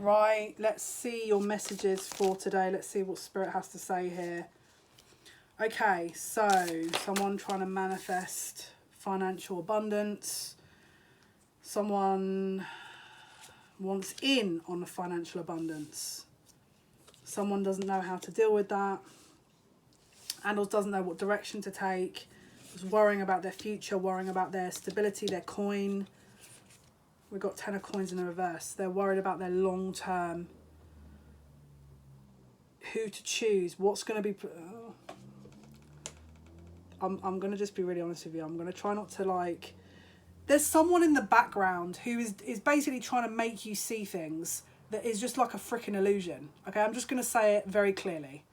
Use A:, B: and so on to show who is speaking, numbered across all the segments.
A: Right, let's see your messages for today. Let's see what Spirit has to say here. Okay, so someone trying to manifest financial abundance. Someone wants in on the financial abundance. Someone doesn't know how to deal with that. And or doesn't know what direction to take. Is worrying about their future, worrying about their stability, their coin. We've got 10 of coins in the reverse. They're worried about their long term. Who to choose? What's going to be... I'm going to just be really honest with you. I'm going to try not to like... There's someone in the background who is basically trying to make you see things that is just like a freaking illusion. Okay, I'm just going to say it very clearly.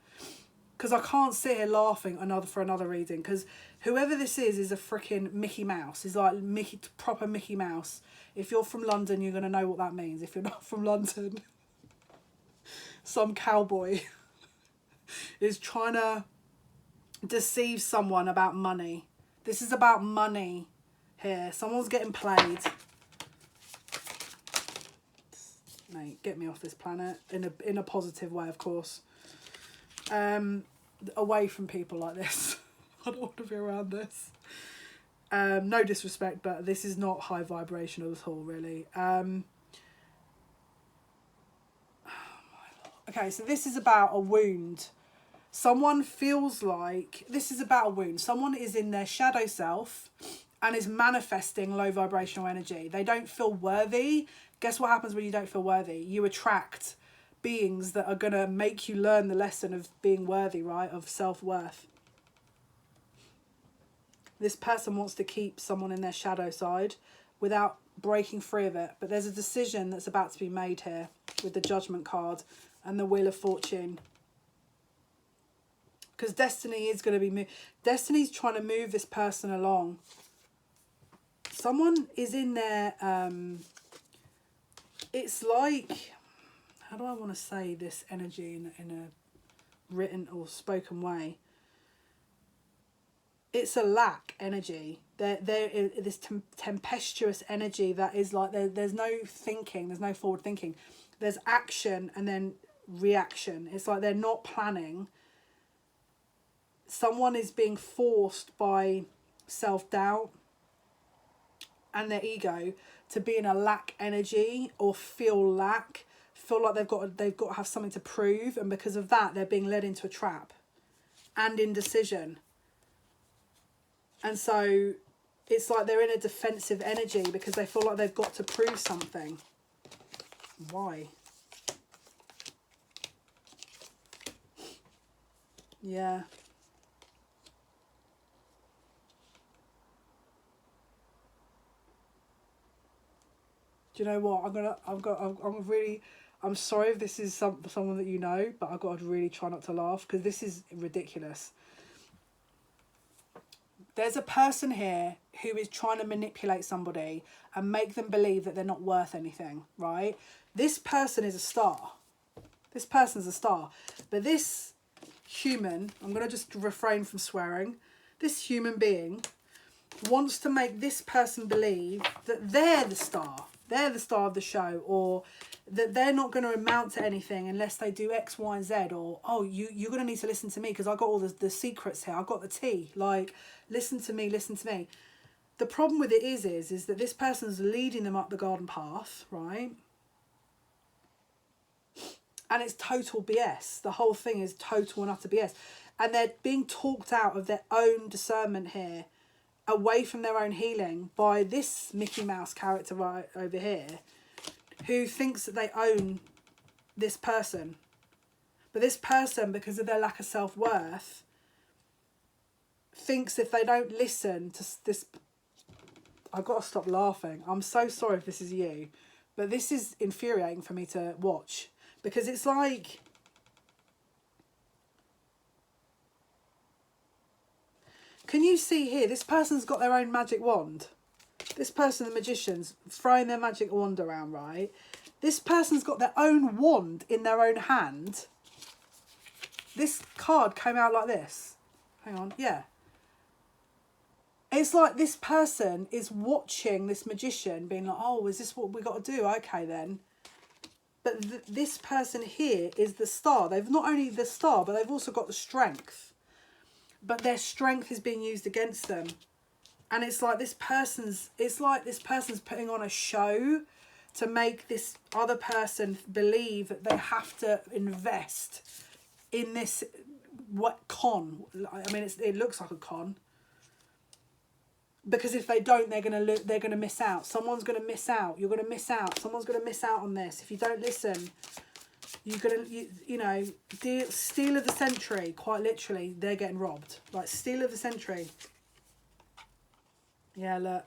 A: Because I can't sit here laughing for another reading. Because whoever this is a freaking Mickey Mouse. Is like proper Mickey Mouse. If you're from London, you're going to know what that means. If you're not from London, some cowboy is trying to deceive someone about money. This is about money here. Someone's getting played. Mate, get me off this planet. In a positive way, of course. Away from people like this. I don't want to be around this. No disrespect, but this is not high vibrational at all, really. Okay, so this is about a wound. Someone feels like... This is about a wound. Someone is in their shadow self and is manifesting low vibrational energy. They don't feel worthy. Guess what happens when you don't feel worthy? You attract beings that are going to make you learn the lesson of being worthy, right? Of self-worth. This person wants to keep someone in their shadow side without breaking free of it. But there's a decision that's about to be made here with the Judgment card and the Wheel of Fortune. Because destiny is going to be... Destiny's trying to move this person along. Someone is in there... it's like... How do I want to say this energy in a written or spoken way? It's a lack energy. There is this tempestuous energy that is like there's no thinking, there's no forward thinking. There's action and then reaction. It's like they're not planning. Someone is being forced by self-doubt and their ego to be in a lack energy or feel lack, feel like they've got to have something to prove, and because of that they're being led into a trap and indecision. And so it's like they're in a defensive energy because they feel like they've got to prove something. Why? Yeah. Do you know what? I'm sorry if this is someone that you know, but I've got to really try not to laugh because this is ridiculous. There's a person here who is trying to manipulate somebody and make them believe that they're not worth anything, right? This person is a star. This person's a star. But this human, I'm going to just refrain from swearing, this human being wants to make this person believe that they're the star. They're the star of the show, or that they're not going to amount to anything unless they do X, Y, and Z, or, oh, you're going to need to listen to me because I got all the secrets here. I've got the tea. Like, listen to me, listen to me. The problem with it is that this person's leading them up the garden path, right? And it's total BS. The whole thing is total and utter BS. And they're being talked out of their own discernment here, away from their own healing by this Mickey Mouse character right over here, who thinks that they own this person. But this person, because of their lack of self-worth, thinks if they don't listen to this... I've got to stop laughing. I'm so sorry if this is you. But this is infuriating for me to watch. Because it's like... Can you see here? This person's got their own magic wand. This person, the magician's throwing their magic wand around, right? This person's got their own wand in their own hand. This card came out like this. Hang on, yeah. It's like this person is watching this magician being like, oh, is this what we got to do? Okay, then. But this person here is the star. They've not only the star, but they've also got the strength. But their strength is being used against them. And it's like this person's putting on a show to make this other person believe that they have to invest in this con. I mean, it looks like a con. Because if they don't, they're gonna miss out. Someone's gonna miss out. You're gonna miss out. Someone's gonna miss out on this. If you don't listen, you know, steal of the century. Quite literally, they're getting robbed. Like steal of the century. Yeah, look.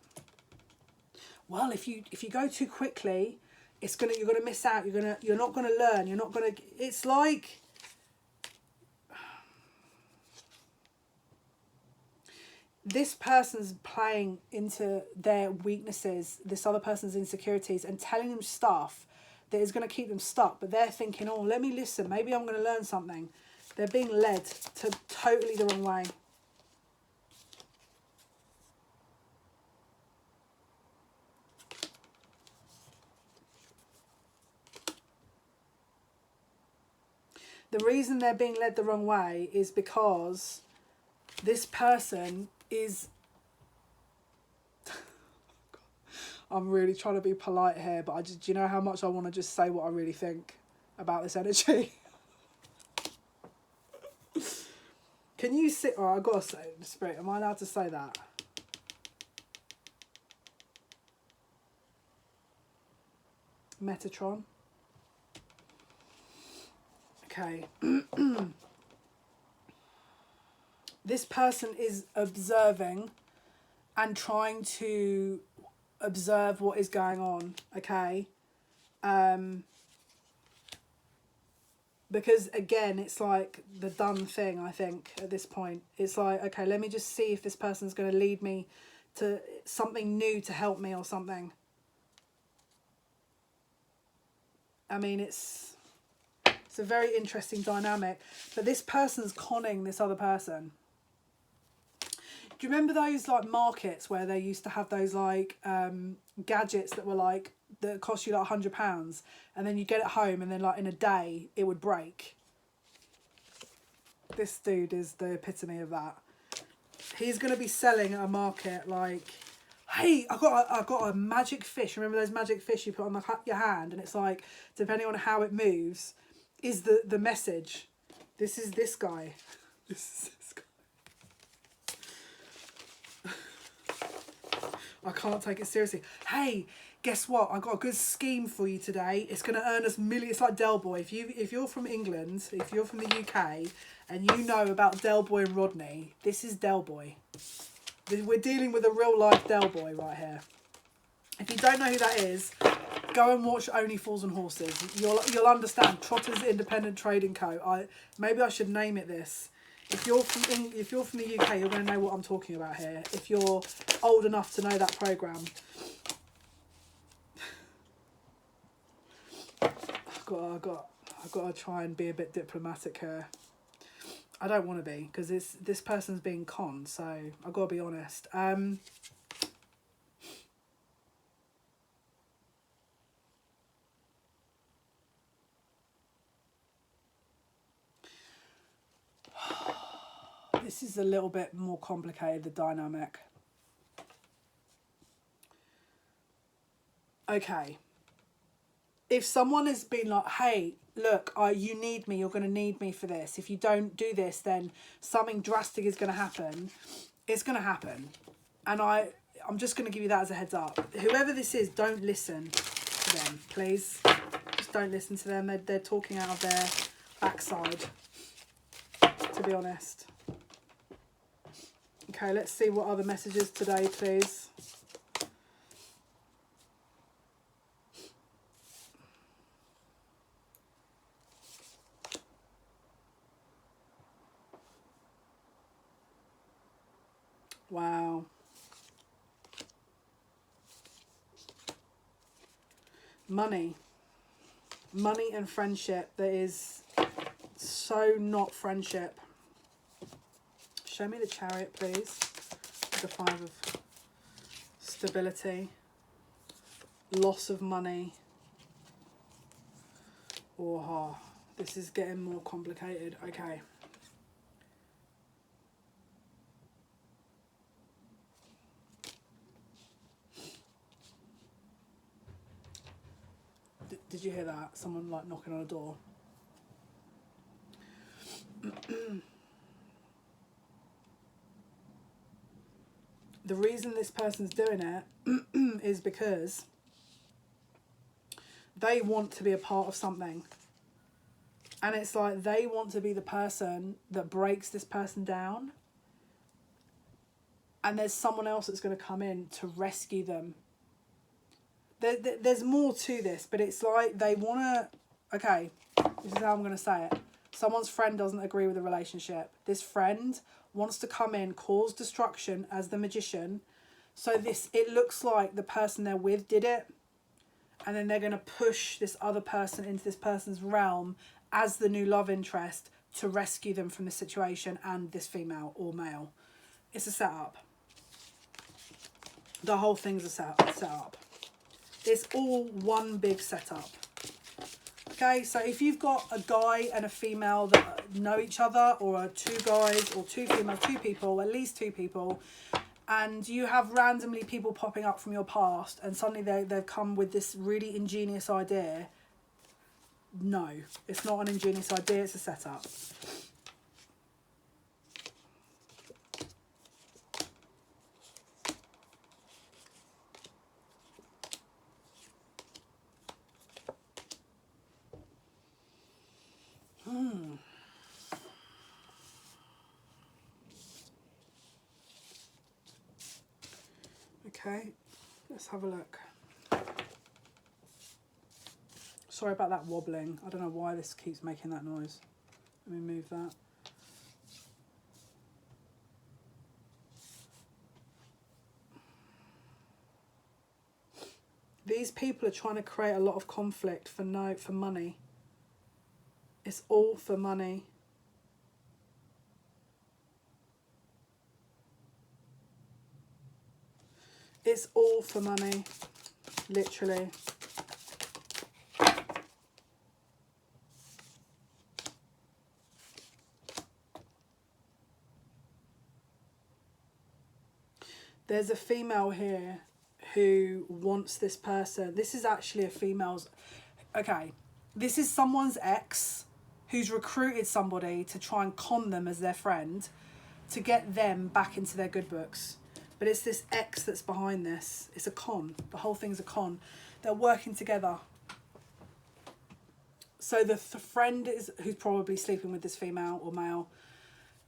A: Well, if you go too quickly, you're gonna miss out. You're not gonna learn. It's like. This person's playing into their weaknesses, this other person's insecurities, and telling them stuff that is going to keep them stuck. But they're thinking, oh, let me listen. Maybe I'm going to learn something. They're being led to totally the wrong way. The reason they're being led the wrong way is because this person is... I'm really trying to be polite here, but do you know how much I want to just say what I really think about this energy? Can you sit... Oh, I've got to say it in the spirit. Am I allowed to say that? Metatron. Okay. This person is observing and trying to observe what is going on, okay? Because again, it's like the done thing, I think, at this point. It's like, okay, let me just see if this person's going to lead me to something new to help me or something. I mean, it's a very interesting dynamic. But this person's conning this other person. Do you remember those like markets where they used to have those like gadgets that were like, that cost you like £100, and then you get it home and then like in a day it would break? This dude is the epitome of that. He's going to be selling at a market like, hey, I got a magic fish. Remember those magic fish you put on your hand, and it's like, depending on how it moves, is the message. This is this guy. This is this guy. I can't take it seriously. Hey, guess what? I got a good scheme for you today. It's going to earn us millions. It's like Del Boy. If you're from England, if you're from the UK, and you know about Del Boy and Rodney, this is Del Boy. We're dealing with a real life Del Boy right here. If you don't know who that is, go and watch Only Fools and Horses. You'll understand. Trotters Independent Trading Co. Maybe I should name it this. If you're from the UK, you're going to know what I'm talking about here. If you're old enough to know that programme. I've got to try and be a bit diplomatic here. I don't want to be, because this person's being conned, so I've got to be honest. This is a little bit more complicated, the dynamic. Okay. If someone has been like, hey, look, you need me, you're going to need me for this. If you don't do this, then something drastic is going to happen. It's going to happen. And I'm just going to give you that as a heads up. Whoever this is, don't listen to them, please. Just don't listen to them. They're talking out of their backside, to be honest. Okay, let's see what other messages today, please. Wow. Money. Money and friendship. That is so not friendship. Show me the Chariot, please. The Five of Stability. Loss of money. Oh, this is getting more complicated. Okay. Did you hear that? Someone like knocking on a door. The reason this person's doing it is because they want to be a part of something. And it's like they want to be the person that breaks this person down. And there's someone else that's going to come in to rescue them. There's more to this, but it's like they want to... Okay, this is how I'm going to say it. Someone's friend doesn't agree with the relationship. This friend wants to come in, cause destruction as the magician. So it looks like the person they're with did it. And then they're going to push this other person into this person's realm as the new love interest to rescue them from the situation and this female or male. It's a setup. The whole thing's a setup. It's all one big setup. Okay, so if you've got a guy and a female that know each other, or two guys or two females, two people, at least two people, and you have randomly people popping up from your past and suddenly they've come with this really ingenious idea, no, it's not an ingenious idea, it's a setup. Okay, let's have a look. Sorry about that wobbling. I don't know why this keeps making that noise. Let me move that. These people are trying to create a lot of conflict for money. It's all for money. It's all for money, literally. There's a female here who wants this person. This is actually a female's... Okay, this is someone's ex who's recruited somebody to try and con them as their friend to get them back into their good books. But it's this ex that's behind this. It's a con. The whole thing's a con. They're working together. So the friend who's probably sleeping with this female or male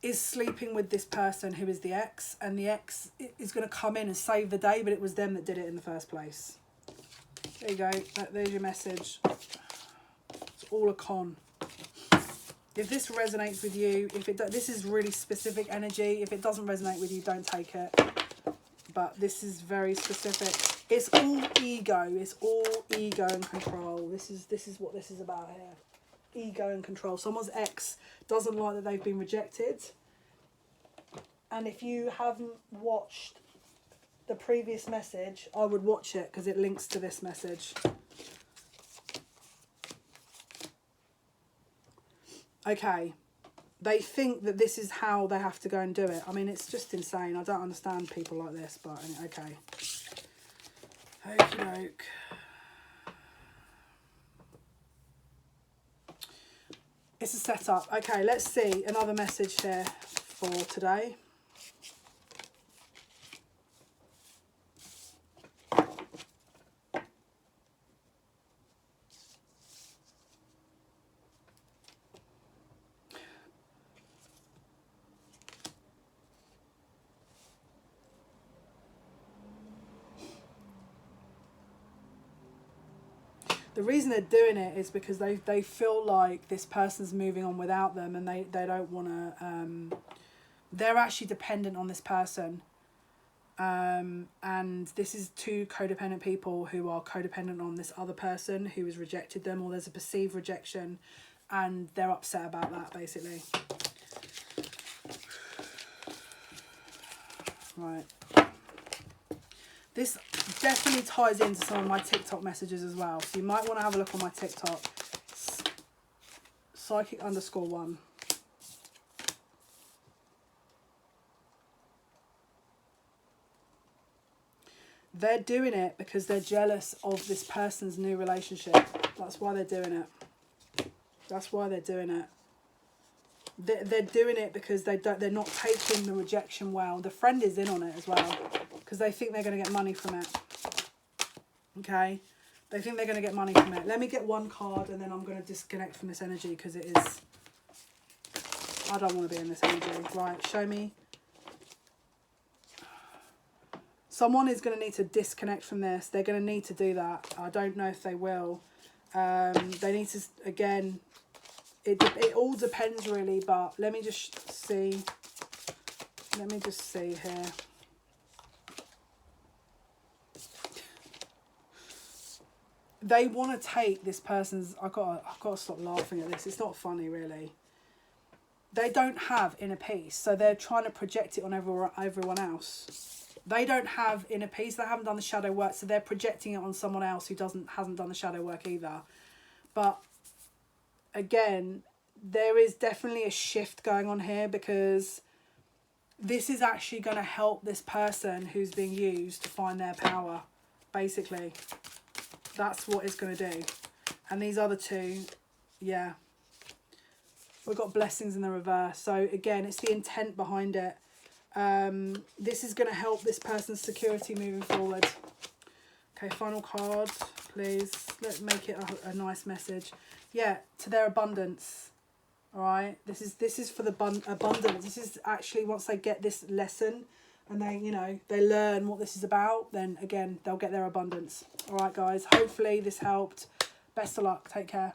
A: is sleeping with this person who is the ex, and the ex is going to come in and save the day, but it was them that did it in the first place. There you go. There's your message. It's all a con. If this resonates with you, this is really specific energy. If it doesn't resonate with you, don't take it. But this is very specific. It's all ego. It's all ego and control. This is what this is about here. Ego and control. Someone's ex doesn't like that they've been rejected. And if you haven't watched the previous message, I would watch it because it links to this message. Okay. They think that this is how they have to go and do it. I mean, it's just insane. I don't understand people like this, but okay. Okie doke. It's a setup. Okay, let's see another message here for today. The reason they're doing it is because they feel like this person's moving on without them, and they don't want to... they're actually dependent on this person. And this is two codependent people who are codependent on this other person who has rejected them, or there's a perceived rejection, and they're upset about that, basically. Right. This definitely ties into some of my TikTok messages as well. So you might want to have a look on my TikTok. Psychic_1. They're doing it because they're jealous of this person's new relationship. That's why they're doing it. That's why they're doing it. They're doing it because they're not taking the rejection well. The friend is in on it as well because they think they're going to get money from it. Okay? They think they're going to get money from it. Let me get one card and then I'm going to disconnect from this energy because it is... I don't want to be in this energy. Right, show me. Someone is going to need to disconnect from this. They're going to need to do that. I don't know if they will. They need to, again, it all depends really, but let me just see. Let me just see here. They want to take this person's... I've got to stop laughing at this. It's not funny really. They don't have inner peace, so they're trying to project it on everyone else. They don't have inner peace. They haven't done the shadow work, so they're projecting it on someone else who hasn't done the shadow work either. But again, there is definitely a shift going on here because this is actually going to help this person who's being used to find their power, basically. That's what it's going to do. And these other two, yeah. We've got blessings in the reverse. So again, it's the intent behind it. This is going to help this person's security moving forward. Okay, final card, please. Let's make it a nice message. Yeah, to their abundance. All right, this is for the abundance. This is actually once they get this lesson and they learn what this is about, then again they'll get their abundance. All right, guys. Hopefully this helped. Best of luck. Take care.